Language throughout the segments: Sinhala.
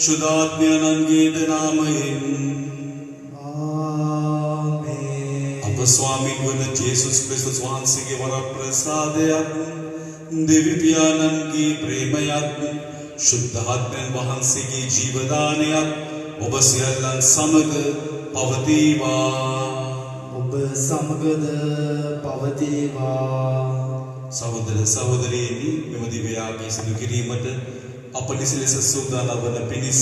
शुद्धात्म्यानंगेद नामයෙන් ආමේන්. අප ස්වාමීන් වන ජේසුස් ක්‍රිස්තුස් වහන්සේගේ වරප්‍රසාදයක් දෙවි පියාණන්ගේ ප්‍රේමයක් शुद्धात्म्यन වහන්සේගේ ජීවදානයක් ඔබ සියල්ලන් සමග පවතිවා. ඔබ සමගද පවතිවා. සහෝදර සහෝදරියනි, මෙම දිව්‍ය යාගය සිදු කිරීමට අප නිසලෙස සූදානම් වන පිණිස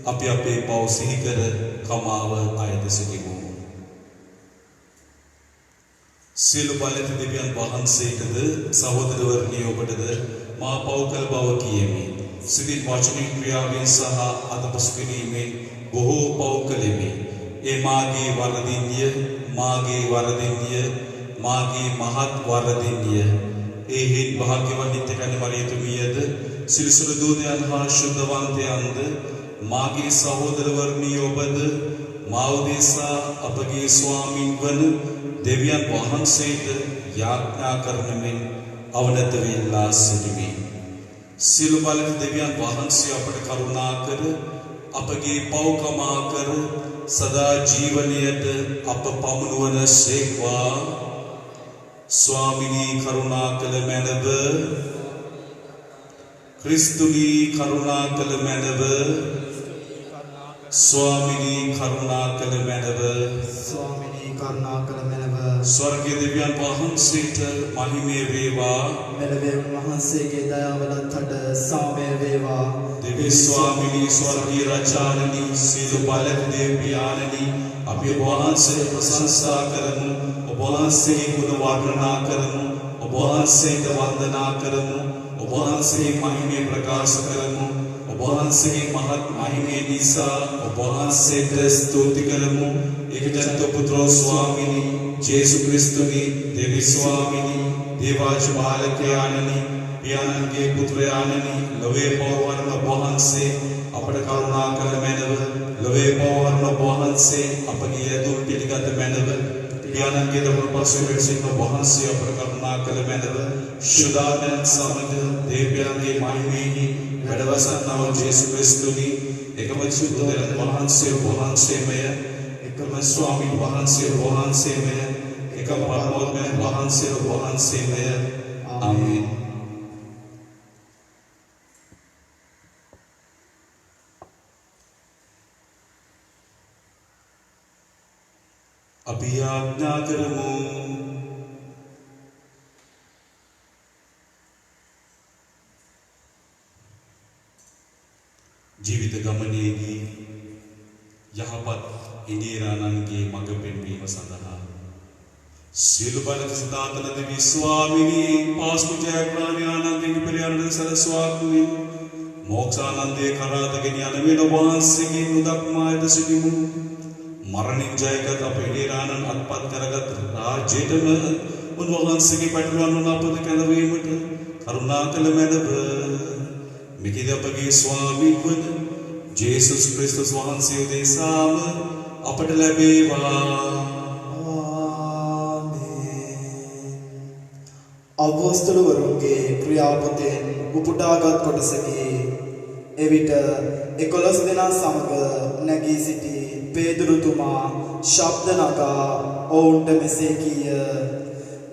අපි අපේ පව් සිහි කර කමාව අයද සිටිමු. සියලු බලති දෙවියන් වහන්සේටද සහෝදරවරුනි ඔබටද මා පව් කළ බව කියමි. සිතින් වචනින් ක්‍රියාවෙන් සහ අතපසු කිරීමෙන් බොහෝ පව් කළෙමි. ඒ මාගේ වරදින්ය, මාගේ වරදින්ය, මාගේ මහත් වරදින්ය. ඒ හේත් භාග්‍යවත් නිත්‍ය කන්‍ය මරියතුමියද සිරිසුදු දූතයන් හා ශුද්ධවන්තයන්ද මාගේ සහෝදරවරුනි ඔබද මා උදෙසා අපගේ ස්වාමින් වන දෙවියන් වහන්සේට යාඥා කරන මෙන් අවනත වෙලා සිටිමි. සියලු බලති දෙවියන් වහන්සේ අපට කරුණා කර අපගේ පව් කමා කර සදා ජීවනයට අප පමුණුවන සේක්වා. ස්වාමිනී කරුණා කළ මැනව, ක්‍රිස්තුනී කරුණා කළ මැනව, ස්වාමිනී කරුණා කළ මැනව, ස්වාමිනී කරුණා කළ මැනව. ස්වර්ගීය දෙවියන් වහන්සේට මහිමය වේවා. මෙලොවේ උන්වහන්සේගේ දයාවලත් හට සාමය වේවා. දෙවි ස්වාමිනී ස්වර්ගීය රජාණනි, සියලු බලති දේව පියාණනි, අපි ඔබ වහන්සේට ප්‍රශංසා කරමු. ඔබ වහන්සේගේ ගුණ වර්ණනා කරමු. ඔබ වහන්සේට වන්දනා කරමු. ඔබ වහන්සේගේ මහිමය ප්‍රකාශ කරමු. ඔබ වහන්සේගේ මහත් මහිමය නිසා ඔබ වහන්සේට ස්තුති කරමු. ඒකජනක පුත්‍රෝ ස්වාමිනී ජේසු ක්‍රිස්තුනි, දෙවි ස්වාමිනී, දේවාජ බාලකයාණනි, පියාණන්ගේ පුත්‍රයාණනි, ලොවේ පවවරණ ඔබ වහන්සේ අපට කරුණා කළ මැනව. ලොවේ පවවරණ ඔබ වහන්සේ අපගේ ඇදුම් පිළිගත මැනව. පියාණන්ගේ දරුණු පසුවෙන් සිටින ඔබ වහන්සේ අපට කරුණා කළ මැනව. ශුද්ධාත්මයන් සමග දේවයන්ගේ මහිමයෙහි වැඩවසන්නා වූ ජේසු ක්‍රිස්තුනි, එකම සුද්ධ වහන්සේ ඔබ වහන්සේමය, එකම ස්වාමීන් වහන්සේ ඔබ වහන්සේමය, එකම පරමෝත්මයන් වහන්සේ ඔබ වහන්සේමය. ආමේන්. අපි යාඥා කරමු. ජීවිත ගමනේදී යහපත් ඉනේරාණන්ගේ මඟ පෙන්වීම සඳහා සියලු බලක සදාතන දෙවි ස්වාමිනී පාස්කු ජයග්‍රහණ ආනන්දිනි පරිහරණ සරස්වාක්මින් මෝක්ෂානන්දේ කරාදගෙන යන වෙන වහන්සේගේ උදක්මායද සිටිමු. මරණින් ජයගත් අප ඉනේරාණන් අත්පත් කරගත් රාජ්‍යයටම උන්වහන්සේගේ පැටලුවන් වන අපද කැඳවීමට කරුණා කළ මැනව. මිකිද අපගේ ස්වාමීන් වන ජේසුස් ක්‍රිස්තුස් වහන්සේ උදෙසාම අපට ලැබේවා. ආමේන්. අපොස්තලවරුන්ගේ ක්‍රියාපොතෙන් උපුටාගත් කොටසකි. එවිට 11 දෙනා සමග නැගී සිටි පේදුරුතුමා ශබ්ද නගා ඔවුන්ට මෙසේ කීය.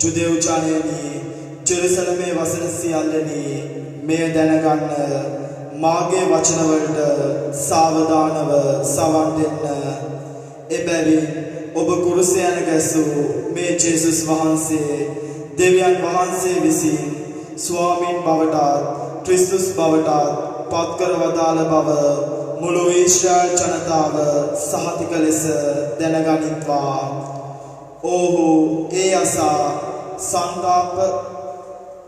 ජුදෙව් ජනයනි, ජෙරුසලමේ වසන සියල්ලනි, මෙය දැනගන්න. මාගේ වචනවලට සාවධානව සවන් දෙන්න. එබැවින් ඔබ කුරුසයන ගැසූ මේ ජේසුස් වහන්සේ දෙවියන් වහන්සේ විසින් ස්වාමීන් බවටත් ක්‍රිස්තුස් බවටත් පත්කර වදාළ බව මුළු ඊශ්‍රායල් ජනතාව සහතික ලෙස දැනගනිත්වා. ඔහු ඒ අසා සංතාප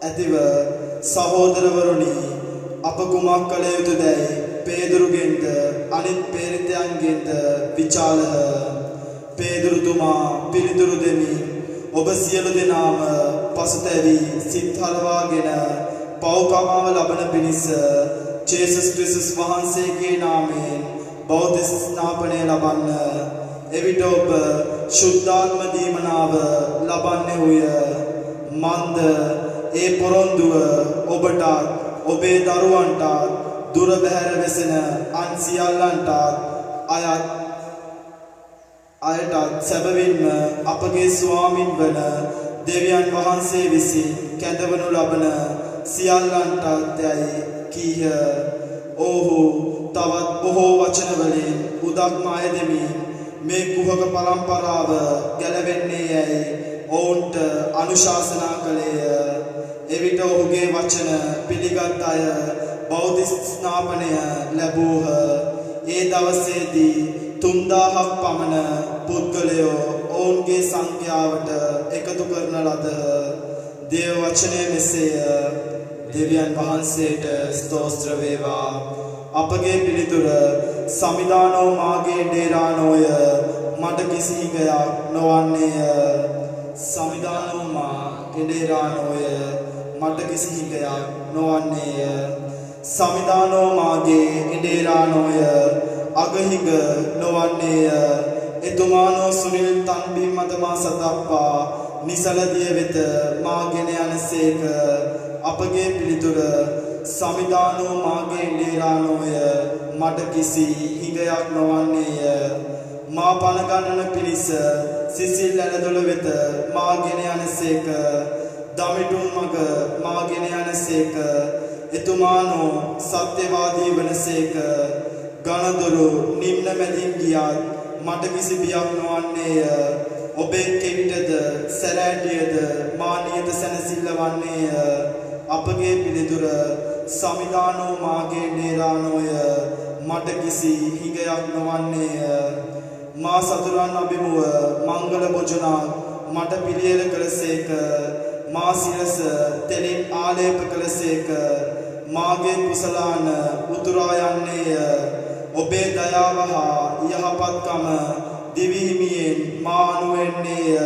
ඇතිව සහෝදරවරුනි, අප කුමක් කළ යුතුදැයි පේදුරුගෙන්ද අනිත් පේරිතයන්ගෙන්ද විචාලහ. පේදුරුතුමා පිළිතුරු දෙමින් ඔබ සියලු දෙනාම පසුතැවී සිත් හලවාගෙන පව්කමාව ලබන පිණිස ජේසුස් ක්‍රිස්තුස් වහන්සේගේ නාමයෙන් බෞද්ධ ස්නාපනය ලබන්න. එවිට ඔබ ශුද්ධාත්ම දීමනාව ලබන්නේහුය. මන්ද ඒ පොරොන්දුව ඔබටත් ඔබේ දරුවන්ටත් දුර බැහැර වෙසෙන අන් සියල්ලන්ට අයටත් සැබවින්ම අපගේ ස්වාමින් වන දෙවියන් වහන්සේ විසින් කැඳවනු ලබන සියල්ලන්ටත් යයි කීහ. ඔහු තවත් බොහෝ වචන වලින් උදක්ම අයදෙමි මේ කුහක පරම්පරාව ගැලවෙන්නේ යයි ඔවුන්ට අනුශාසනා කළේය. එවිට ඔහුගේ වචන පිළිගත් අය බෞද්ධ ස්නාපනය ලැබූහ. ඒ දවසේදී 3000ක් පමණ පුද්ගලයෝ ඔවුන්ගේ සංඛ්‍යාවට එකතු කරන ලද. දේව වචනය මෙසේය. දෙවියන් වහන්සේට ස්තෝත්‍ර වේවා. අපගේ පිළිතුර සමිදානෝ මාගේ ඩේරානෝය මට කිසි හිඟයක් නොවන්නේය. සමිදානෝ මාගේ ඩේරානෝය මට කිසි හිඟයක් නොවන්නේය. සමිදානෝ මාගේ ඩේරානෝය අගහිඟ නොවන්නේය. එතුමානෝ සුනිල් තන්බී මතමා සතප්පා නිසලදිය වෙත මාගෙන යනසේක. අපගේ පිළිතුර සමිදානෝ මාගේ ඩේරානෝය මට කිසි හිඟයක් නොවන්නේය. මා පණ ගන්නන පිරිස සිසිල් ඇලදොල වෙත මාගෙන යනසේක. දමිටුන් මග මාගෙන යනසේක. එතුමානෝ සත්‍යවාදී වනසේක. ගණදොරු නිම්න මැදින් ගියත් මට කිසි බියක් නොවන්නේය. ඔබේ කෙවිටද සැරෑටියද මා නියත සැනසෙල්ල වන්නේය. අපගේ පිළිතුර සමිදානෝ මාගේ ඩේරානෝය මට කිසි හිඟයක් නොවන්නේය. මා සතුරන් අභිමුව මංගල භෝජනක් මට පිළියෙල කළසේක. මා සිරස තෙලින් ආලේප කළසේක. මාගේ කුසලාන උතුරා යන්නේය. ඔබේ දයාව හා යහපත්කම දිවිහිමියෙන් මා අනුවෙන්නේය.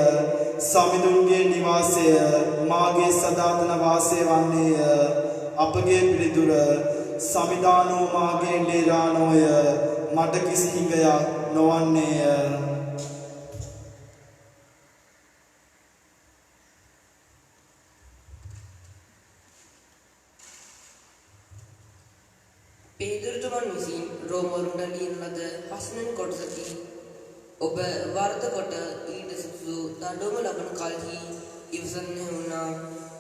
සමිඳුන්ගේ නිවාසය මාගේ සදාතන වාසය වන්නේය. අපගේ පිළිතුර සමිදානෝ මාගේ ඩේරානෝය මට කිසි හිඟයක් නොවන්නේය. පේදුරුතුමන් විසින් රෝමවරුන්ට ලියන ලද පස්වෙනි කොටසකි. ඔබ වරද කොට ඊට සුදුසු දඬුවම ලබන කලෙහි ඉවසන්නේ වුණා.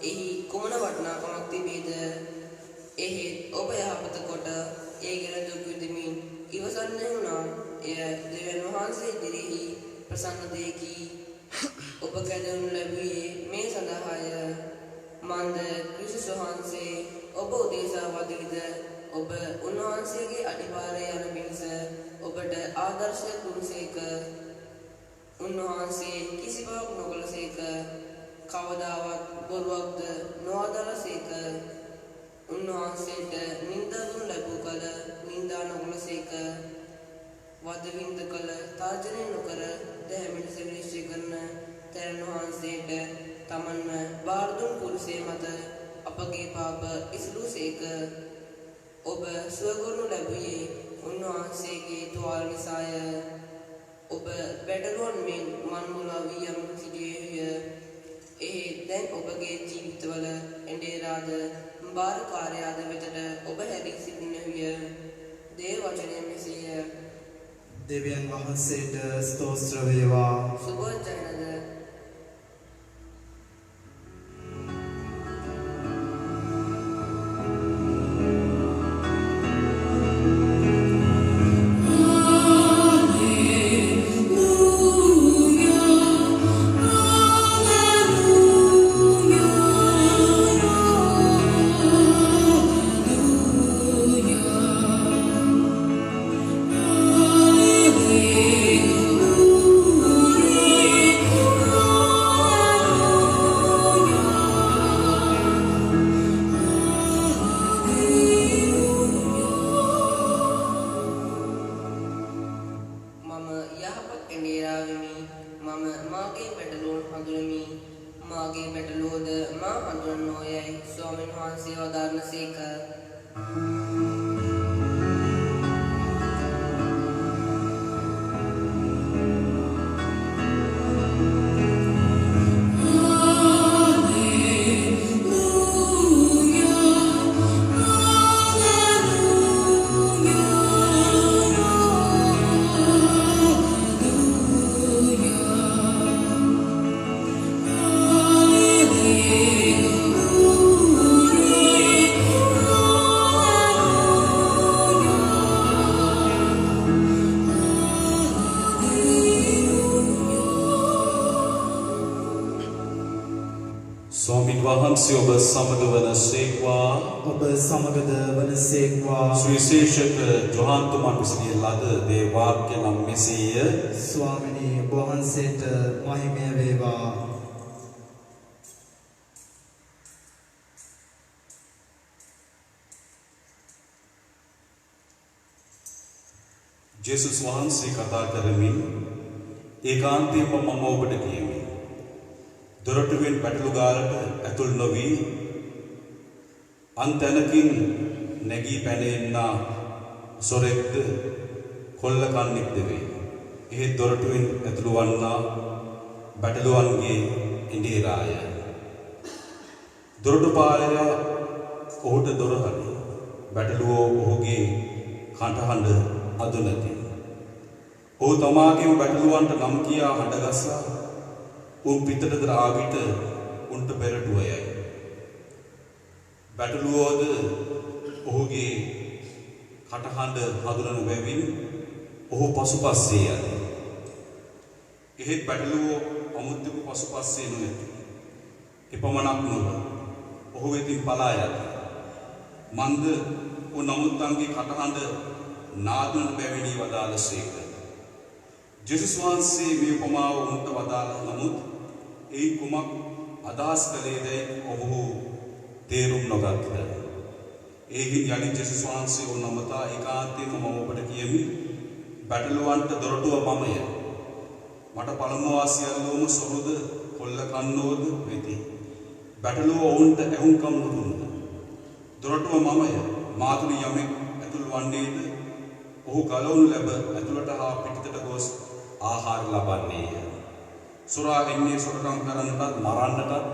එහි කුමන වටිනාකමක් තිබේද? එහෙත් ඔබ යහපත කොට ඒ ගැන දුක් විඳමින් ඉවසන්නේ වුණා. එය දෙවියන් වහන්සේ ඉදිරියෙහි ප්‍රසන්න දෙයකි. ඔබ කැදවනු ලැබුවේ මේ සඳහාය. මන්ද ක්‍රිස්තුස් වහන්සේ ඔබ උදෙසා වදිවිද ඔබ උන්වහන්සේගේ අඩිපාරේ යන පිණිස ඔබට ආදර්ශයක් දුන්සේක. උන්වහන්සේ කිසිවක් නොකළසේක. කවදාවත් බොරුවක්ද නොඅදලසේක. උන්වහන්සේට නින්දා දුන් ලැබූ කල නින්දා නොකළසේක. වදවින්ද කල තර්ජනය නොකර දැහැමිට සවිනිශ්චය කරන තෙරණ වහන්සේට තමන්ව බාර දුන් කුරුසේ මත අපගේ පාප ඉසුළුසේක. ඔබ සුවකරනු ලැබුවේ උන්වහන්සේගේ තුවාල නිසාය. ඔබ බැටළුවන් මෙන් මන්මුලා වී යම් සිටියේය. එහෙත් දැන් ඔබගේ ජීවිතවල එඬේරාද බාරකාරයාද වෙතට ඔබ හැරී සිටින්නවිය. දේව වචනය මෙසේය. දෙවියන් වහන්සේට ස්තෝත්‍ර වේවා. සුබෝධනද ස්වාමීන් වහන්සේ ඔබ සමග වන සේක්වා ඔබ සමගද වනසේක්වා සුවිශේෂක ජොහාන් තුමන් විසින් ලද දේ වාක්‍ය නම් මෙසේය ස්වාමිනී ඔබ වහන්සේට මහිමය වේවා ජේසුස් වහන්සේ කතා කරමින් ඒකාන්තයෙන්ම මම ඔබට කියමි දොරටුවෙන් පැටලු ගාලට ඇතුල් නොවි අන්තැනකින් නැගී පැනෙන්නා සොරෙක්ද කොල්ල කන්නෙක්ද වේ. එහෙත් දොරටුවෙන් ඇතුළු වන්නා බැටළුවන්ගේ ඉඳේරාය. දොරටුපාලයා ඔහුට දොර හරි. බැටළුවෝ ඔහුගේ කටහඬ අදුනති. ඔහු තමාගේම බැටළුවන්ට නම් කියා හඬගස්සා උන් පිටතට ආවිත උන්ට පෙරටුවයයි. බැටළුවෝද ඔහුගේ කටහඬ හඳුනන බැවින් ඔහු පසුපස්සේ යයි. එහෙත් බැටළුවෝ අමුත්තක පසුපස්සේ නොයති. එපමණක් නොව ඔහු වෙතින් පලා යති. මන්ද උන් අමුත්තන්ගේ කටහඬ නාදුන බැවිනි වදාළසේක. ජේසුස් වහන්සේ මේ උපමාව උන්ට වදාළ නමුත් ඒ කුමක් අදහස් කළේදයි ඔහු තේරුම් නොගත්හ. ඒකින් යලින් ජේසුස් වහන්සේ ඔවුන් නමතා ඒකාන්තයෙන්ම මම ඔබට කියමි බැටළුවන්ට දොරටුව මමය. මට පළමු ආසියල්ලෝම සොරුද කොල්ල කන්නෝද වෙති. බැටළුව ඔවුන්ට ඇහුම්කම් නොදුන්හ. දොරටුව මමය. මා තුළ යමෙක් ඇතුල් වන්නේද ඔහු ගලවනු ලැබ ඇතුළට හා පිටතට ගොස් ආහාර ලබන්නේය. සොරා එන්නේ සොරකම් කරන්නටත් මරන්නටත්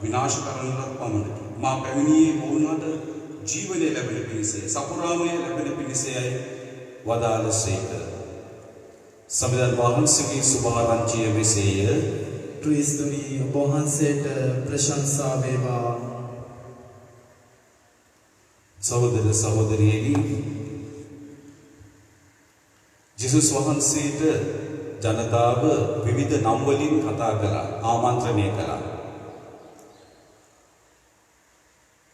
විනාශ කරන්නටත් පමණකි. මා පැමිණියේ ඔවුන්ට ජීවනය ලැබෙන පිණිසය සපුරාමය ලැබෙන පිණිසයයි වදාළසේක. සමිඳුන් වහන්සේගේ සුභාරංචිය මෙසේය. ක්‍රිස්තුනි ඔබ වහන්සේට ප්‍රශංසා වේවා. සහෝදර සහෝදරියනි ජේසුස් වහන්සේට ජනතාව විවිධ නම් වලින් කතා කළා ආමන්ත්‍රණය කළා.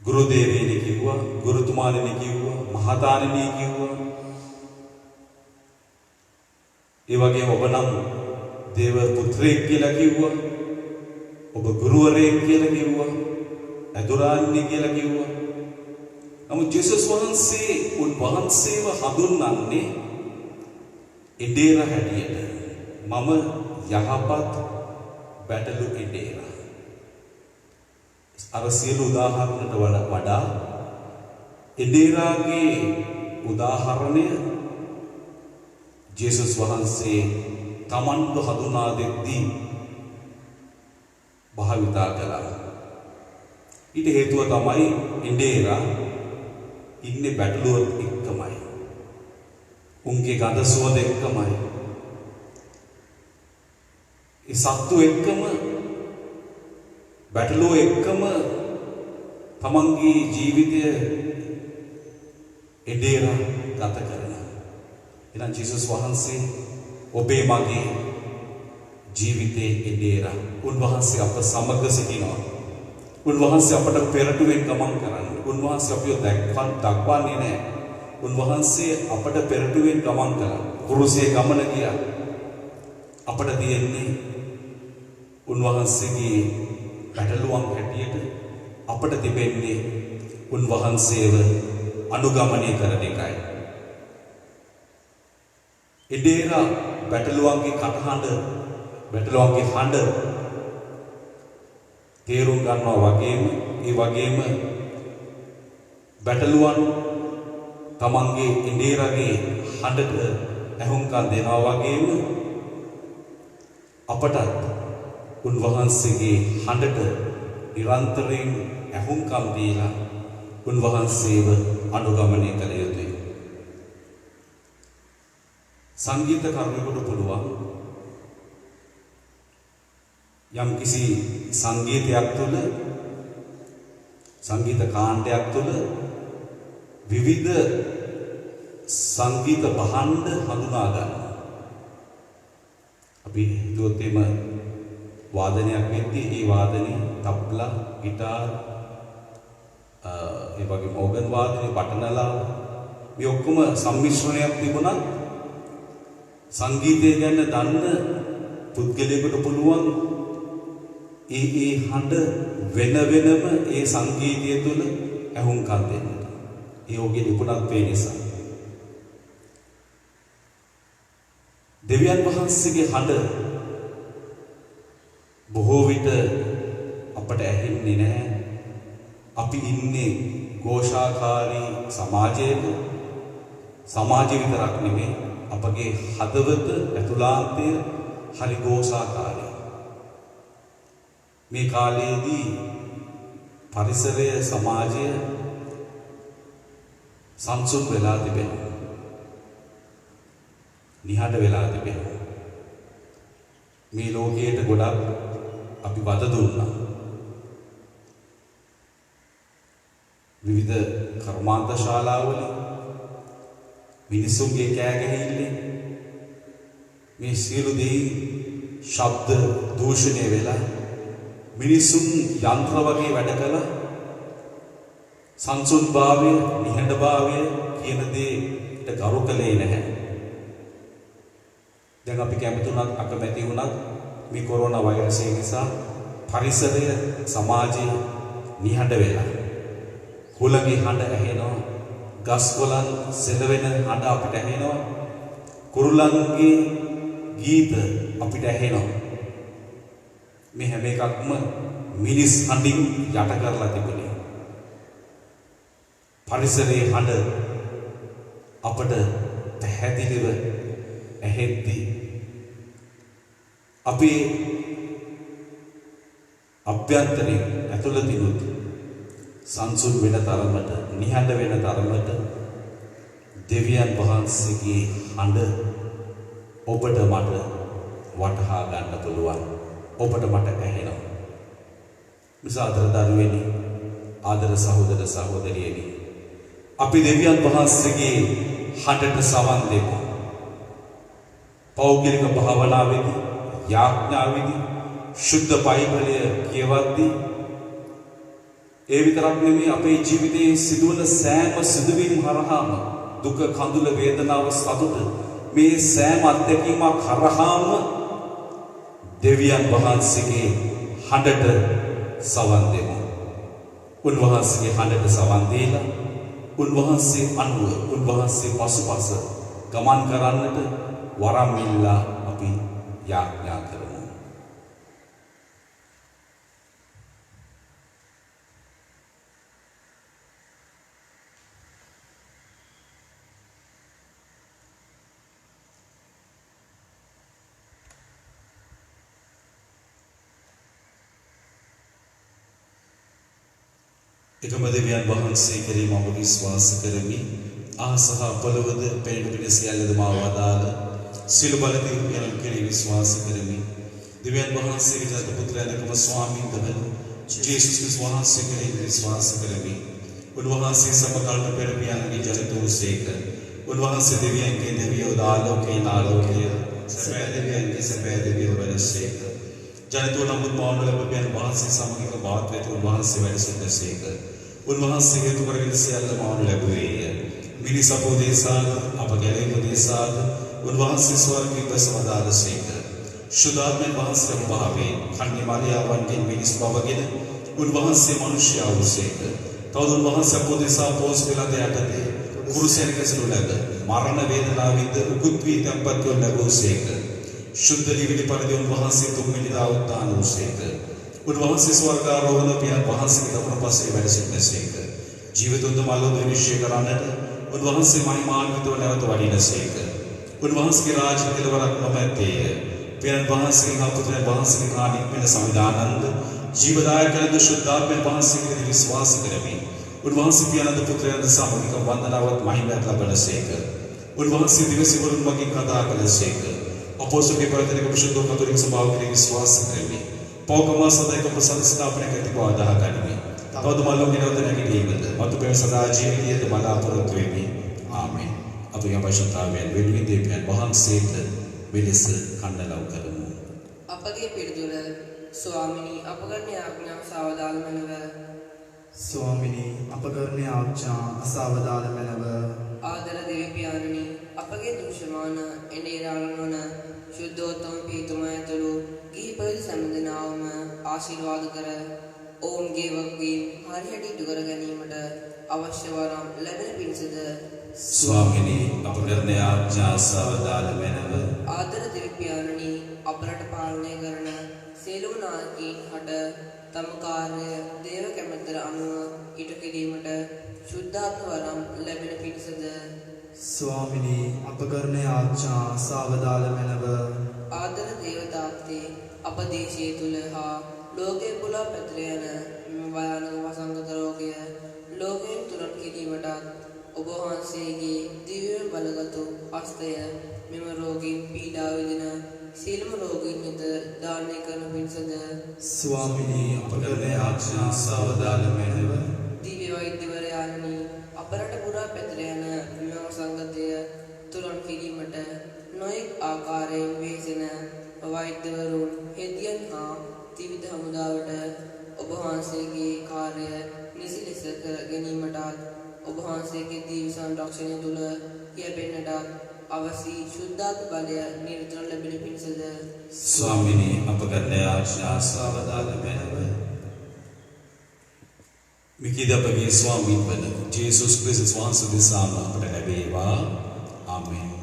ගුරු දේවේනි කිව්වා, ගුරුතුමාණනි කිව්වා, මහතාණනි කිව්වා. ඒ වගේම ඔබ නම් දේව පුත්‍රයෙක් කියලා කිව්වා. ඔබ ගුරුවරයෙක් කියලා කිව්වා. අදුරාණනි කියලා කිව්වා. නමුත් ජේසුස් වහන්සේ උන්වහන්සේව හඳුන්වන්නේ ඉඩේර හැටියට. මම යහපත් බැටළු ඉඩේර. අර සියලු උදාහරණට වඩා ඉඩේරාගේ උදාහරණය ජේසුස් වහන්සේ තමන්ව හඳුනා දෙද්දී භාවිතා කළා. ඊට හේතුව තමයි ඉඩේරා ඉන්නේ බැටළුවත් එක්කමයි. උන්ගේ ගඳ සුවඳ එක්කමයි. ඒ සත්තු එක්කම බැටළුව එක්කම තමන්ගේ ජීවිතය එඩේරා ගත කරනවා. එහෙනම් ජේසුස් වහන්සේ ඔබේ මගේ ජීවිතයේ එඩේරා. උන්වහන්සේ අප සමග සිටිනවා. උන්වහන්සේ අපට පෙරටුවෙන් ගමන් කරන්නේ. උන්වහන්සේ අපිව දක්වන්නේ නැහැ. උන්වහන්සේ අපට පෙරටුවෙන් ගමන් කළා. කුරුසේ ගමන ගියා. අපට තියෙන්නේ උන්වහන්සේගේ බැටළුවන් හැටියට අපට තිබෙන්නේ උන්වහන්සේව අනුගමනය කරන එකයි. ඉඩේරා බැටළුවන්ගේ කටහඬ, බැටළුවන්ගේ හඬ තේරුම් ගන්නවා වගේම ඒ වගේම බැටළුවන් තමන්ගේ ඉඩේරාගේ හඬට ඇහුම්කන් දෙනවා වගේම අපටත් උන්වහන්සේගේ හඬට නිරන්තරයෙන් ඇහුම්කන් දීලා උන්වහන්සේව අනුගමනය කළ යුතුයි. සංගීත කරුවෙකුට පුළුවන් යම් කිසි සංගීතයක් තුළ සංගීත කාණ්ඩයක් තුළ විවිධ සංගීත භාණ්ඩ හඳුනා ගන්නවා. අපි හිතුවොත් එම වාදනයක් වෙද්දී ඒ වාදනයේ තබ්ලා, ගිටාර්, ඒ වගේ ඕගන් වාදනය, බටනලා මේ ඔක්කොම සම්මිශ්‍රණයක් තිබුණත් සංගීතය ගැන දන්න පුද්ගලයෙකුට පුළුවන් ඒ හඬ වෙනම ඒ සංගීතය තුළ ඇහුම්කන් දෙන්න. ඒ ඔහුගේ නිපුණත්වය නිසා. දෙවියන් වහන්සේගේ හඬ බොහෝ විට අපට ඇහෙන්නේ නැහැ. අපි ඉන්නේ ഘോഷාකාරී සමාජයක. සමාජය විතරක් නෙමෙයි අපගේ හදවත ඇතුළාන්තය හරි ഘോഷාකාරී. මේ කාලයේදී පරිසරය සමාජය සංසුන් වෙලා තිබෙනවා. නිහඬ වෙලා තිබෙනවා. මේ ලෝකයට ගොඩක් අපි වද දුන්නා. විවිධ කර්මාන්ත ශාලාවල මිනිසුන්ගේ කෑගැහිල්ලෙන් මේ සියලු දේ ශබ්ද දූෂණය වෙලා මිනිසුන් යන්ත්‍ර වගේ වැඩ කළා. සංසුන්භාවය, නිහඬභාවය කියන දේට ගරු කළේ නැහැ. දැන් අපි කැමති වුණත් අකමැති වුණත් මේ කොරෝනා වෛරසය නිසා පරිසරය සමාජය නිහඬ වෙලා. හුලගේ හඬ ඇහෙනවා, ගස් කොළන් සෙලවෙන හඬ අපිට ඇහෙනවා, කුරුල්ලන්ගේ ගීත අපිට ඇහෙනවා. මේ හැම එකක්ම මිනිස් හඬින් යට කරලා තිබුණේ. පරිසරයේ හඬ අපට පැහැදිලිව ඇහෙද්දී අපි අභ්‍යන්තරයෙන් ඇතුළතිනුත් සංසුන් වෙන තරමට, නිහඬ වෙන තරමට දෙවියන් වහන්සේගේ හඬ ඔබට මට වටහා ගන්න පුළුවන්. ඔබට මට ඇහෙනවා. මිසාදර දරුවෙනි, ආදර සහෝදර සහෝදරියනි, අපි දෙවියන් වහන්සේගේ හඬට සවන් දෙමු. පෞද්ගලික භාවනාවේදී, යාඥාවේදී, ශුද්ධ බයිබලය කියවද්දී ඒ විතරක් නෙමෙයි අපේ ජීවිතයේ සිදුවන සෑම සිදුවීම් හරහාම දුක, කඳුල, වේදනාව, සතුට මේ සෑම අත්දැකීමක් හරහාම දෙවියන් වහන්සේගේ හඬට සවන් දෙමු. උන්වහන්සේගේ හඬට සවන් දීලා උන්වහන්සේ අනුව, උන්වහන්සේ පසුපස ගමන් කරන්නට වරම් ඉල්ලා අපි යාඥා කරමු. එකම දෙවියන් වහන්සේ කෙරෙහි මම විශ්වාස කරමි. ආසහ පොළවද පෙරට පිට සියල්ලද මාව වදාළ සිළු බල දෙවියන් කෙරෙහි විශ්වාස කරමි. දෙවියන් වහන්සේගේ ජාත පුත්‍රයාද එකම ස්වාමීන් වහන්සේ ජේසුස් ක්‍රිස්තුස් වහන්සේ කෙරෙහි විශ්වාස කරමි. උන්වහන්සේ සමකල්ප පෙර පියාණන්ගේ ජනිතෝසේක. උන්වහන්සේ දෙවියන්ගේ දෙවියෝ දාලෝකේ නාලෝකය සැබෑ දෙවියන්ගේ සැබෑ දෙවියෝ වනසේක. ජනිතෝ නමුත් මානව ලැබෙන වහන්සේ සමගික වාත්වයට උන්වහන්සේ වැඩ සිටිනසේක. උන්වහන්සේගේ තුකරගෙන සියල්ල මානව ලැබුවේය. මිනිස් අපෝදේශාද අප ගැලවීමදේශාද උන්වහන්සේ ස්වර්ගයේ බසවදාලසේක. ශුද්ධාත්මෙන් වහන්සේ භාවයේ කන්‍ය මාරියාවන්ගෙන් මිනිස් බවගෙන උන්වහන්සේ මිනිසයා වූසේක. තවද උන්වහන්සේ අපෝදේශා පෝස් වෙලද යටතේ කුරුසෙන් කැසළු ලැබ මරණ වේදනාවින්ද උකුත් වී තැන්පත් වූ ලැබුවසේක. शुद्ध जीवित परिधि उन्वහන්සේ තුන්වෙනි දා උත්ථාන වූසේක. උන්වහන්සේ ස්වර්ගාරෝහණ පියන් වහන්සේගේ දකුණු පසේ වැඩ සිටිනසේක. ජීවිතුන්ද මල්ලෝද නිශ්චය කරන්නට උන්වහන්සේ මහිමාන්විතව නැවත වඩිනසේක. උන්වහන්සේගේ රාජ්‍ය කෙලවරක් නොමැත්තේය. පියන් වහන්සේගේ හතුරුන් වහන්සේගේ කාණික් වෙන සමිදානන්ද ජීවදායකයන්ද ශුද්ධාත්මෙන් වහන්සේ කෙරෙහි විශ්වාස කරමි. උන්වහන්සේ පියාණන්ද පුත්‍රයන්ද සමගික වන්දනාවත් මහිමයක් ලබනසේක. උන්වහන්සේ දිවසිවරුන් මගින් කතා කළසේක. Apostol के परतने को विशुद्ध कैथोलिक स्वभाव के विश्वास करेंगे. पौकमा सदा को प्रसन्न अपने कहते को आधा करेंगे. तब मालूम नहीं होता है कि ये बंद. और तो पे सदा जीवित है तो माला परत हुए भी. आमीन. अब यहाँ पर शब्द आवेन वेदवी देवियन वहाँ से विलिस खंडलाव करूँ. අපගේ පිළිතුර ස්වාමිනී අප කරන ආඥා සාවධාන මැනව. ස්වාමිනී අප කරන ආඥා අසාවධාන මැනව. ආදර දෙවි පියාණනි අපගේ දුෂ්මාන එඬේරාළන් වන ශුද්ධෝත්තම පියතුමා ඇතුළු ගිහි පැවිදි සැමදෙනාවම ආශිර්වාද කර ඔවුන්ගේ වගකීම් හරියට ඉටු කර ගැනීමට අවශ්‍ය වරම් ලැබෙන පිණිසද ස්වාමිනී අප කරන ආඥා සාවධාන මැනව. ආදර දෙවි පියාණනි අපරට පාලනය කරන සියලුම නායකයින් හට තම කාර්ය දේව කැමැත්තට අනුව ඉටු කිරීමට ශුද්ධාත්ම වරම් ලැබෙන පිණිසද ස්වාමිනී අප කරන ආඥා සාවධාන මැනව. ආදර දේවතාත්තේ අප දේශයේ තුල හා ලෝකයේ පුරා පැතිර යන මෙම භයානක වසංගත රෝගය ලෝකයෙන් තුරන් කිරීමටත් ඔබ වහන්සේගේ දිව්‍ය බලගතු හස්තය මෙම රෝගීන් පීඩා විඳින සියලුම රෝගීන් වෙත දානය කරන පිණිසද ස්වාමිනී අප කරන ආඥා සාවධාන මැනව. දිව්‍ය වෛද්‍යවරයාණනි අපරට පුරා පැතිර යන මෙම වසංගතය තුරන් කිරීමට නොයෙක් ආකාරයෙන් වෙහෙසෙන වෛද්‍යවරුන් හෙදියන් හා ත්‍රිවිධ හමුදාවට ඔබ වහන්සේගේ කාර්ය නිසි ලෙස කර ගැනීමටත් ඔබ වහන්සේගේ දිව්‍ය සංරක්ෂණය තුළ යැපෙන්නටත් අවසි ශුද්ධාත්ම බලය නිරතුරුව ලැබෙන පිණිසද ස්වාමිනී අප කරන ආඥා සාවධාන මැනව. මිකිද අපගේ ස්වාමීන් වන ජේසුස් ක්‍රිස්තුස් වහන්සේ දෙසාම අපට ලැබේවා. ආමෙන්.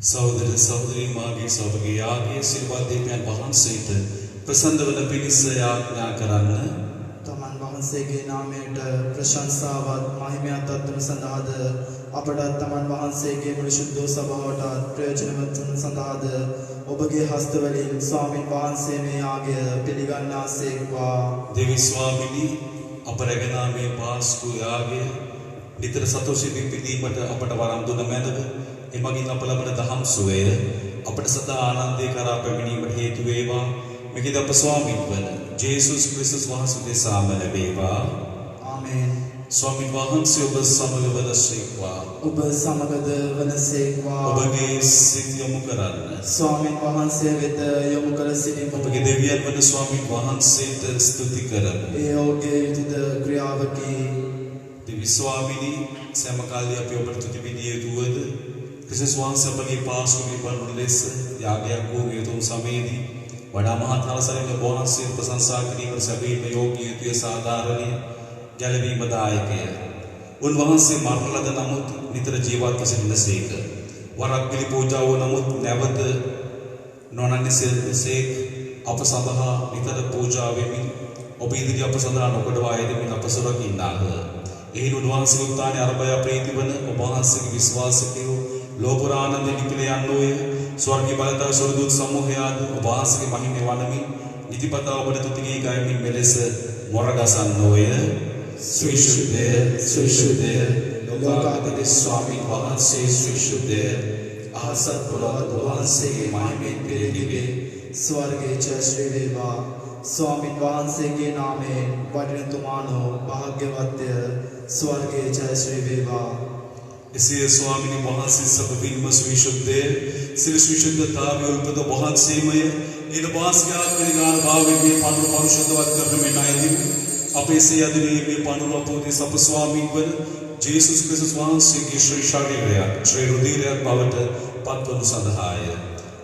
සහෝදර සහෝදරී මාගේ සොබගේ යාගේ සිල්වාදීපයන් වහන්සේට ප්‍රසන්න වන පිණිස යාඥා කරන්න. තමන් වහන්සේගේ නාමයට ප්‍රශංසාවත් මහිමයත් අත්වන සඳහාද අපටත් තමන් වහන්සේගේ මුළු ශුද්ධ සභාවටත් ප්‍රයෝජනවත් වන සඳහාද ඔබගේ හස්තවලින් ස්වාමින් වහන්සේ මේ යාගය පිළිගන්නාසේක්වා. දෙවි ස්වාමිනී අප රැගෙන මේ පාස්කු යාගය නිතර සතුටින් පිළිපදීමට අපට වරම් දුන මැනව එමගින් අප ලබන දහම් සුවය අපට සදා ආනන්දේ කරා පැමිණීමට හේතු වේවා. මෙකද අප ස්වාමීන් වන ජේසුස් ක්‍රිස්තුස් වහන්සේ දෙසාම ලැබේවා. ආමේන්. ස්වාමීන් වහන්සේ ඔබ සමග වදසේක්වා. ඔබ සමගද වනසේක්වා. ඔබගේ සිත යොමු කරන්න. ස්වාමීන් වහන්සේ වෙත යොමු කර සිටින්න. ඔබගේ දෙවියන් වන ස්වාමීන් වහන්සේට ස්තුති කරමු. ඒ ඔහුගේ යුතුද ක්‍රියාවකි. දෙවි ස්වාමිනී සෑම කාලේ අපි ඔබට තුති විදියේ දුවද ක්‍රිස්තුස් වහන්සේ අපගේ පාස්කු පිළිපන් ලෙස යාගයක් වූ යතුම් සමයේදී වඩා මහත් හලසරින් වහන්සේ ප්‍රශංසා කිරීමට සැබීම යෝග්‍ය යුතුය සාධාරණීය ගැලවීම දායකය. උන්වහන්සේ මරණ ලද නමුත් නිතර ජීවත්ව සිටිනසේක. වරක් පිළි පූජාව නමුත් නැවත නොනන්සේක අප සඳහා නිතර පූජා වෙමින් ඔබ ඉදිරි අප සඳහා නොකඩවා යෙදෙමින් අප සුරකින්නාහ. එහින් උන්වහන්සේගේ උත්ථානය අරබය ප්‍රීතිවන ඔබ වහන්සේගේ විශ්වාසිකයෝ ලෝපුරානන්ද නිපිල යන්නෝය. ස්වර්ගීය බලතල සොරදූත සමූහයාද ඔබ වහන්සේගේ මහිමේ වනමින් නිතිපතා ඔබට තුති ගායමින් මෙලෙස මොරගසන්නෝය. සවිසුද්ධය සවිසුද්ධය ලෝකාධිපති ස්වාමීන් වහන්සේ සවිසුද්ධය. අහසත් පුරවත් වහන්සේගේ මහිමෙන් පිරිනිවේ ස්වර්ගයේ ජය ශ්‍රී වේවා. ස්වාමීන් වහන්සේගේ නාමයෙන් වඩිනතුමානෝ භාග්‍යවත්ය ස්වර්ගයේ ජය ශ්‍රී වේවා. එසේ ස්වාමීන් වහන්සේ සබවින්ම සවිසුද්ධය සිල් සවිසුද්ධතාවය උල්පත වහන්සේමය ඊට වාස්ගේ ආත්මනිකාන භාවයෙන් මේ පඬුර පරිශුද්ධවත් කරන මේ ණයදී අපේ සියදිනේ මේ පඬුර අපෝදී සප ස්වාමීන් වන ජේසුස් ක්‍රිස්තුස් වහන්සේගේ ශ්‍රී ශරීරය ශ්‍රී රුධිරය බවට පත්වනු සඳහාය.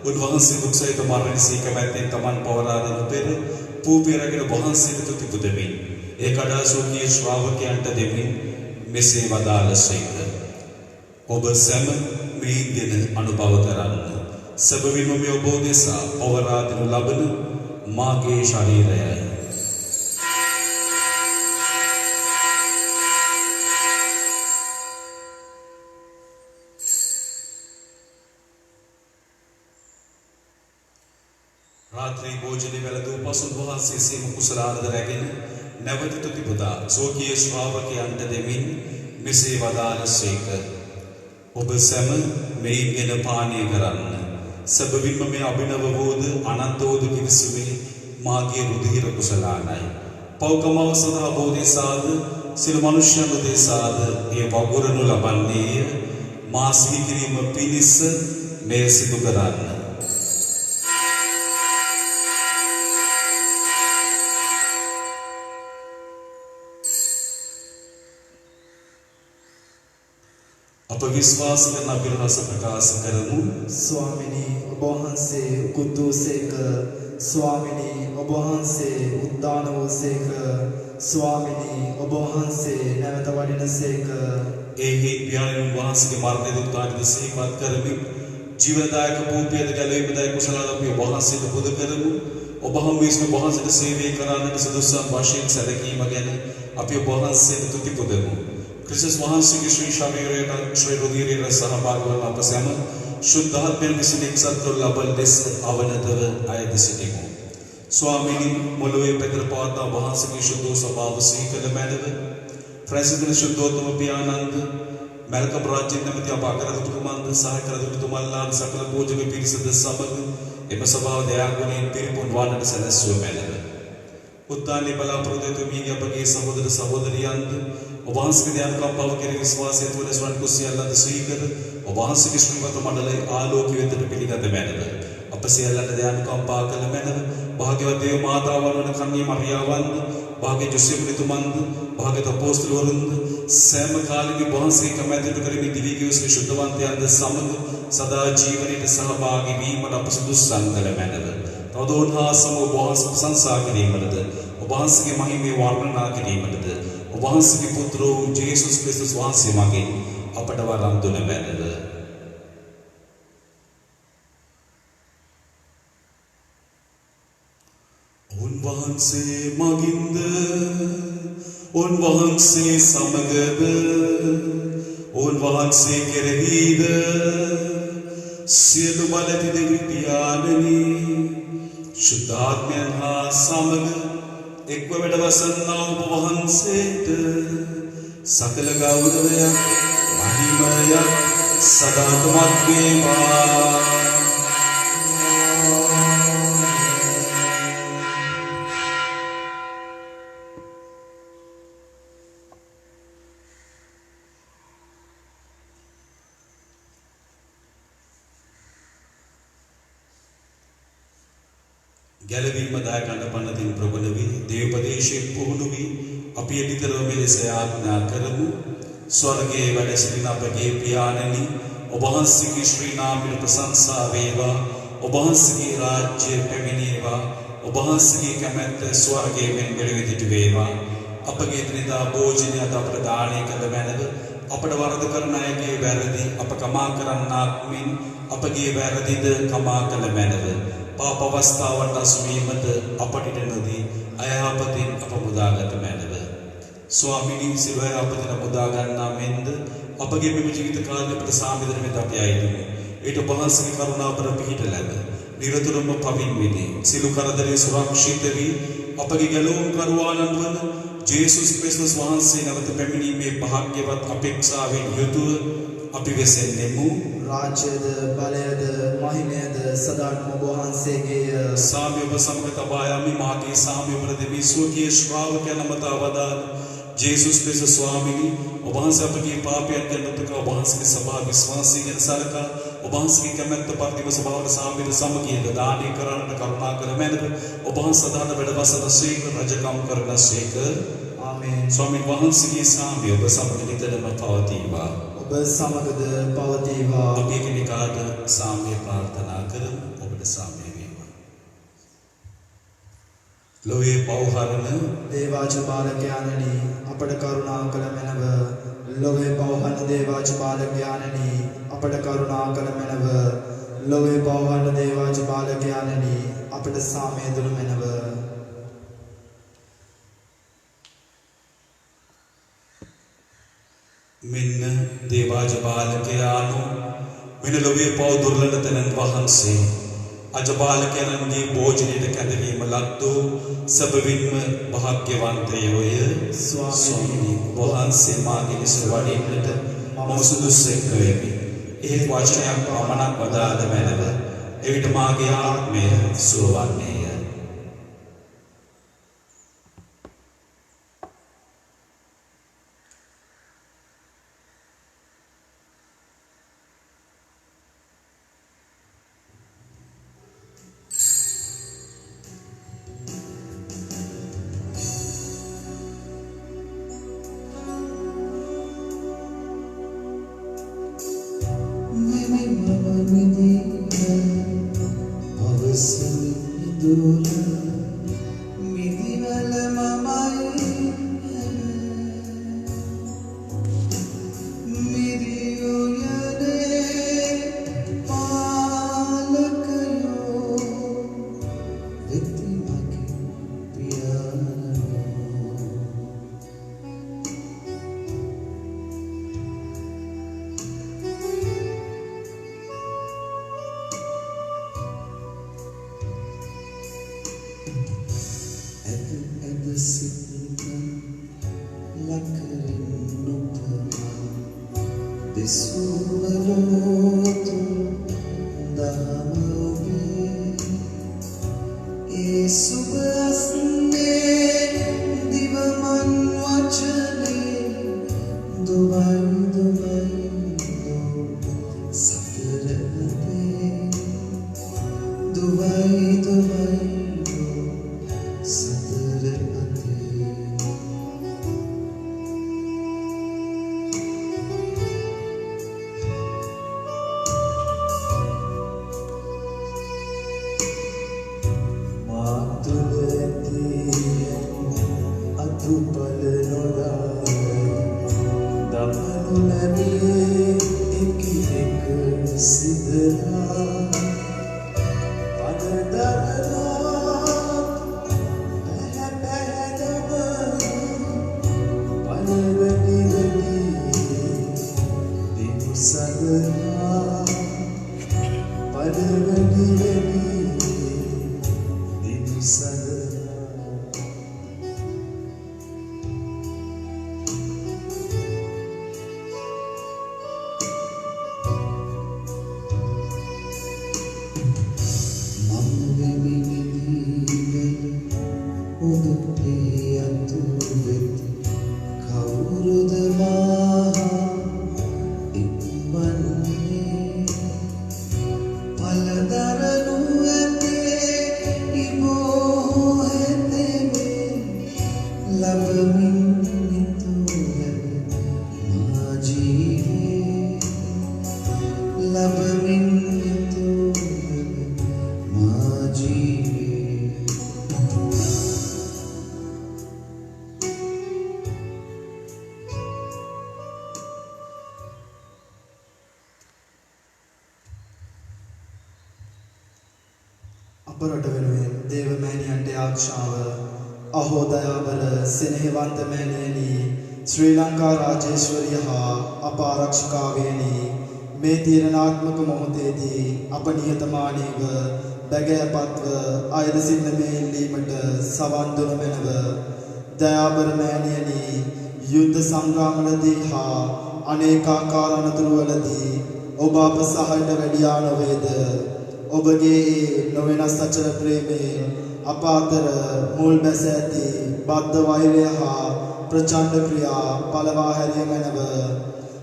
උන්වහන්සේ දුක් සහිත මරණසී කැමැත්තෙන් තමන් පවරා දෙන පෙර පූපිරගෙන වහන්සේට තුති පුදමින් ඒ කඩා සෝකී ශ්‍රාවකයන්ට දෙමින් මෙසේ වදාළසේක. ඔබ සැම මේ දින අනුභව කරන්න. සැබවින්ම මේ ඔබ දෙසා පවරා දෙනු ලබන මාගේ ශරීරයයි. රාත්‍රී භෝජනයේ වැළඳූ පසු වහන්සේ සීම කුසල ආදර රැගෙන නැවත තුති පුදා සෝකී ශ්‍රාවකයන්ට දෙමින් මෙසේ වදාළසේක. ඔබ සැම මෙයින් පානය කරන්න. සැබවින්ම මේ අභිනව වූද අනන්ත වූද කිවිසුමේ මාගේ රුධිර කුසලානයි. පෞකමව සදා බෝධිසාද සියලු මනුෂ්‍යයන් උදෙසාද ඒ වගුරනු ලබන්නේය. මා සිහි කිරීම පිණිස මෙය සිදු කරන්න. අප විශ්වාස කරන අභිරහස ප්‍රකාශ කරමු. ස්වාමිනී ඔබ වහන්සේ උකුද්දෝසේක. ස්වාමිනී ඔබ වහන්සේ උද්දාන වූසේක. ස්වාමිනී ඔබ වහන්සේ නැවත වඩිනසේක. ඒ හේත් පියාණන් වහන්සේගේ මරණය දුක්ඛාන්ත සිහිපත් කරමින් ජීවදායක පූපියද ගැලවීමදායක කුසලාද අපි වහන්සේට පුද කරමු. ඔබ හැමවිටම වහන්සේට සේවය කරන්නට සුදුසුම් වශයෙන් සැලකීම ගැන අපි වහන්සේට තුති පුදමු. ක්‍රිස්තුස් වහන්සේගේ ශ්‍රී ශරීරයට ශ්‍රී රුධිරයට සහභාගී වන අප සැම ශුද්ධාත්මයෙන් විසින් එක්සත් කර ලබන ලෙස අවනතව අයද සිටිමු. ස්වාමීනි මොළවේ පෙතර පවත්නා වහන්සේගේ ශුද්ධ ස්වභාව සිහි කළ මැනව ප්‍රසිද්ධ ශුද්ධෝත්තම පියාණන්ද මල්කම් රාජ්‍ය නැමැති අප අගරදුතුමන්ද සහ කරදුතුමන්ලාන් සකල පූජක පිරිසද සමග එම ස්වභාව දයාගුණයෙන් පිරිපුන් වන්නට සැලැස්සුව මැනව. උත්තානයේ බලාපොරොත්තු වී අපගේ සහෝදර සහෝදරියන්ද ඔබවහන්සේගේ දයානුකම්පාව කෙරෙහි විශ්වාසය තුළ ස්වර්ණ කුසියල්ලද සීකර ඔබවහන්සේගේ ශ්‍රීමත මණ්ඩලයේ ආලෝකය වෙතට පිළිගත මැනව. අප සියල්ලන්ට දයානුකම්පා කළ මැනව. භාග්‍යවත් දේව මාතාවන් වන කන්‍යා මරියාවන්ද භාග්‍ය ජොසෙෆ් නිතුමන්ද භාග්‍යවත් අපොස්තලවරුන්ද සෑම කාලෙක වහන්සේ කැමැතිට කරමින් දිවිගිය ශ්‍රී ශුද්ධවන්තයන්ද සමග සදා ජීවනයේ සහභාගී වීමට අප සුදුසුසන් කළ මැනව. තවදෝන් හා සම ඔබවහන්සේ ප්‍රශංසා කිරීමටද ඔබවහන්සේගේ මහිමේ වර්ණනා කිරීමටද ඔබවහන්සේගේ පුත්‍ර වූ ජේසුස් ක්‍රිස්තුස් වහන්සේ මගින් අපට වරම් දුන මැනව. උන්වහන්සේ මගින්ද උන්වහන්සේ සමගද උන්වහන්සේ කෙරෙහිද සියලු බලති දෙවි පියාණනි ශුද්ධාත්මයන් හා සමග එක්ව වැඩවසන්නා ඔබ වහන්සේට සකල ගෞරවයක් මහිමයක් සදාතමත් වේවා. ගැලවීම දායකයන්ට පන්නතින් ප්‍රබල වී දේවපදේශයෙන් පුහුණු වී අපි නිතරම මෙලෙස ආඥා කරමු. ස්වර්ගයේ වැඩ සිටින අපගේ පියාණනි ඔබ වහන්සේගේ ශ්‍රී නාමයට ප්‍රශංසා වේවා. ඔබ වහන්සේගේ රාජ්‍ය පැමිණේවා. ඔබ වහන්සේගේ කැමැත්ත ස්වර්ගයේ මෙන් මෙලෙවිට වේවා. අපගේ දිනදා භෝජනය අද අපට දානය කළ මැනව අපට වරද කරන අයගේ වැරදි අප කමා කරන්නාක් මෙන් අපගේ වැරදිද කමා කළ මැනව. පාප අවස්ථාවට අසුවීමට අපට නොදී අයහපතින් අප මුදාගත මැනව. ස්වාමිනී සියලු අයහපතින් මුදා ගන්නා මෙන්ද අපගේ මෙම ජීවිත කාලය අපට සාමිදන මෙත අපි අයදුමු. ඊට ඔබ වහන්සේගේ කරුණාව අපට පිහිට ලැබ. නිරතුරුවම පවින් විදී සිළු කරදරේ සුරක්ෂිත වී අපගේ ගැලවුම් කරුවාණන් වන ජේසුස් ක්‍රිස්තුස් වහන්සේ නැවත පැමිණීමේ භාග්‍යවත් අපේක්ෂාවෙන් යුතුව අපි වෙසෙන්නෙමු. රාජ්‍යද බලයද මහිමයද සදාටම ඔබ වහන්සේගේය. සාමය ඔබ සමග තබා යමි. මාගේ සාමය ඔබට දෙමි. ස්වකීය ශ්‍රාවකයන් මත අවදාන ජේසුස් ක්‍රිස්තුස් ස්වාමීනි, ඔබ වහන්සේ අපගේ පාපයන් ගැන නොතක ඔබ වහන්සේගේ සභා විශ්වාසී ගැන සලකා ඔබ වහන්සේගේ කැමැත්ත පරිදි සභාවට සාමීර සමගියද දානය කරන්නට කරුණා කර මැනව. ඔබ වහන්සේ සදාට වැඩවසන ශීඝ්‍ර රජකම් කරන ශීඝ්‍ර. ආමේන්. ස්වාමීන් වහන්සේගේ සාමය ඔබ සමග නිතරම පවතිවා. ඔබ සමගද පවතිවා. අපි එකිනෙකාට සාමය ප්‍රාර්ථනා කරමු. ඔබට සාමය වේවා. ලෝයේ පවහරණ දේවාජ බාලකයාණනි අපට කරුණා කළ මැනව. ලෝයේ පවහන දේවාජ බාලකයාණනි අපට කරුණා කළ මැනව. ලෝයේ පවහන දේවාජ බාලකයාණනි අපට සාමය දුරු මැනව. මෙන්න දේවාජ බාලකයාණෝ මෙන්න ලෝයේ පව දුර්ලභතනන් වහන්සේ අජබාලකයන්ගේ භෝජනයට කැඳවීම ලද්දෝ සබවින්ම භාග්‍යවන්තයෝය. ස්වාමීනි, වහන්සේ මාගේ ලෙස වඩින්නට මම සුදුසුෙක් වෙමි. ඒ වචනයක් පමණක් වදාළ මැනව. එවිට මාගේ ආත්මය සුවවන්නේය. අපරට වෙනුවෙන් දේව මෑණියන්ට ආරක්ෂාව අහෝ දයාබල සෙනෙහවන්ත මෑණියනි ශ්‍රී ලංකා රාජේශ්වරිය හා අප ආරක්ෂිකාවේනි මේ තීරණාත්මක මොහොතේදී අප නිහතමානීව බැගෑපත්ව අයද සිටින මේ ඉල්ලීමට සවන් දුන මැනව දයාබර මෑණියනි යුද්ධ සංග්‍රාමවලදී හා අනේකාකාර අනතුරුවලදී ඔබ අප සහයට වැඩියා නොවේද ඔබගේ නොවෙනස් අචල ප්‍රේමයේ අප අතර මුල් බැස ඇති බද්ධ වෛරය හා ප්‍රචණ්ඩ ක්‍රියා පළවා හැරිය මැනව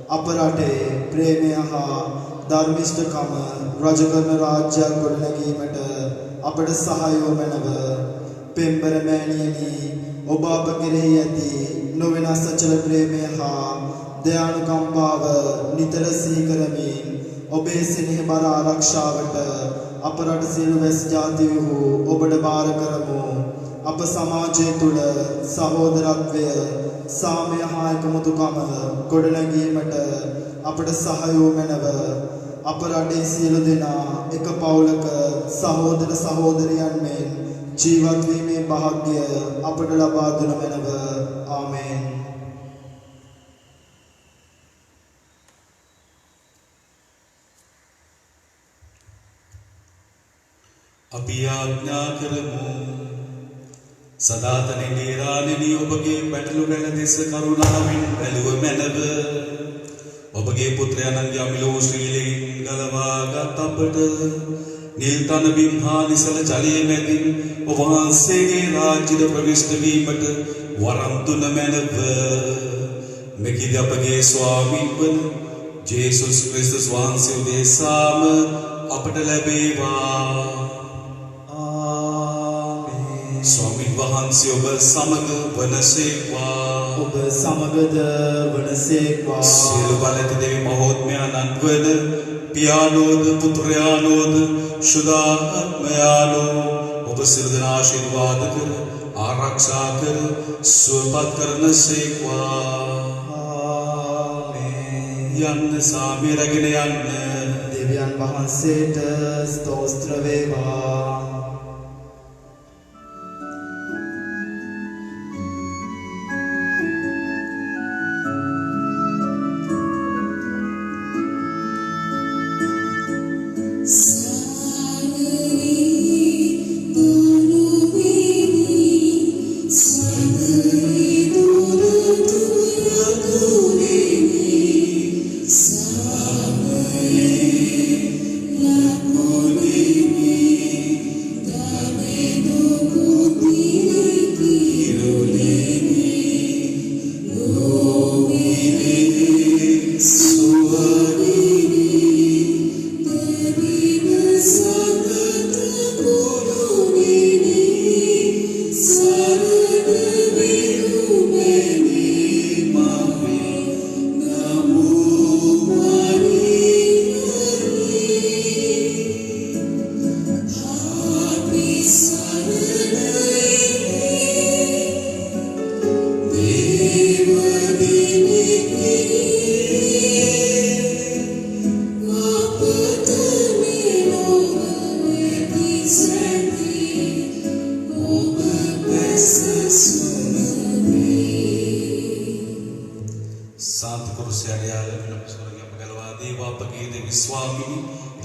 අප රටේ ප්‍රේමය හා ධර්මිෂ්ඨකම රජ කරන රාජ්‍යයක් ගොඩනැගීමට අපට සහායව මැනව පෙම්බර මෑණියනි ඔබ අප කෙරෙහි ඇති නොවෙනස් අචල ප්‍රේමය හා දයානුකම්පාව නිතර සිහි කරමින් ඔබේ සෙනෙහ බර ආරක්ෂාවට අප රට සියලු වැස් ජාතිහු ඔබට බාර කරමු අප සමාජය තුළ සහෝදරත්වය සාමය හා එකමුතුකම ගොඩනැගීමට අපට සහායව මැනව අප රටේ සියලු දෙනා එක පවුලක සහෝදර සහෝදරියන් මෙන් ජීවත් වීමේ වාසනාව අපට ලබා දුන මැනව ආමේන්. අපි ආඥා කරමු සදාතනෙ නිරාණෙනි ඔබගේ පැටලු රැළ දෙස කරුණාවෙන් බැලුව මැනව ඔබගේ පුත්‍රයාණන්ගේ අමිලෝ ශ්‍රීලයෙන් ගලවාගත් අපට නිල්තන බිම් හා නිසල ජලයේ මැදින් ඔබ වහන්සේගේ රාජ්‍යද ප්‍රවිෂ්ඨ වීමට වරම් දුන මැනව මෙකිද අපගේ ස්වාමීන් වන ජේසුස් ක්‍රිස්තුස් වහන්සේ උදෙසාම අපට ලැබේවා. ස්වාමීන් වහන්සේ ඔබ සමග වනසේක්වා. ඔබ සමගද වනසේක්වා. සියලු බලති දෙවි මහෝත්මයාණන් වන පියාණෝද පුත්‍රයාණෝද ශුද්ධාත්මයාණෝ ඔබ සියලු දෙනා ආශිර්වාද කර ආරක්ෂා කර සුවපත් කරනසේක්වා. ආමේන්. යන්න සාමය රැගෙන යන්න. දෙවියන් වහන්සේට ස්තෝත්‍ර වේවා.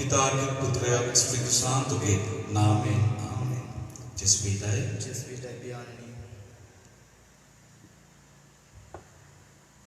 Piता के पुत्र Espiritu Santo के नाम में आमीन. जिस पिता है